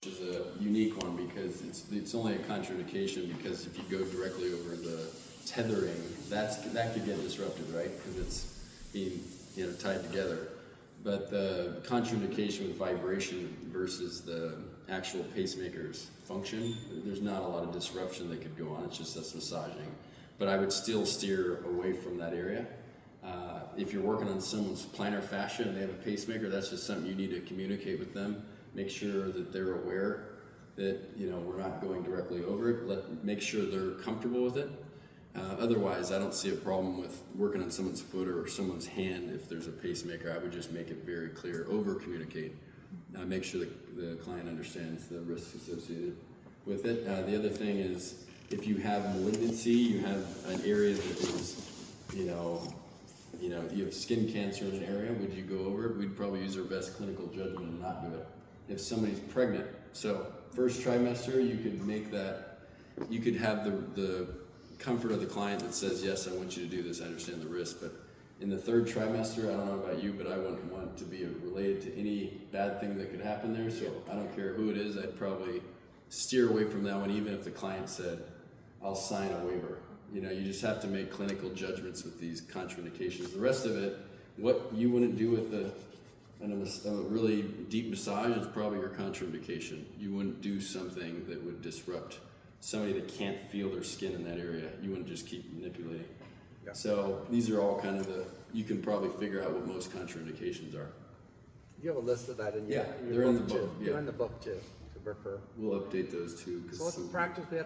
is a unique one because it's only a contraindication because if you go directly over the tethering, that could get disrupted, right? Because it's being tied together. But the contraindication with vibration versus the actual pacemaker's function, there's not a lot of disruption that could go on. It's just us massaging. But I would still steer away from that area. If you're working on someone's plantar fascia and they have a pacemaker, that's just something you need to communicate with them. Make sure that they're aware that we're not going directly over it. Make sure they're comfortable with it. Otherwise, I don't see a problem with working on someone's foot or someone's hand if there's a pacemaker. I would just make it very clear, over communicate. Make sure the client understands the risks associated with it. The other thing is, if you have malignancy, you have an area that is, you have skin cancer in an area, would you go over it? We'd probably use our best clinical judgment and not do it. If somebody's pregnant, so first trimester, you could make that, you could have the comfort of the client that says, yes, I want you to do this, I understand the risk, but in the third trimester, I don't know about you, but I wouldn't want it to be related to any bad thing that could happen there, so I don't care who it is, I'd probably steer away from that one, even if the client said, I'll sign a waiver. You just have to make clinical judgments with these contraindications. The rest of it, what you wouldn't do with a really deep massage is probably your contraindication. You wouldn't do something that would disrupt somebody that can't feel their skin in that area. You wouldn't just keep manipulating. Yeah. So these are all kind of you can probably figure out what most contraindications are. You have a list of that in your they're in the book. Too. They're in the book too, to refer. We'll update those too. So what's the practice we have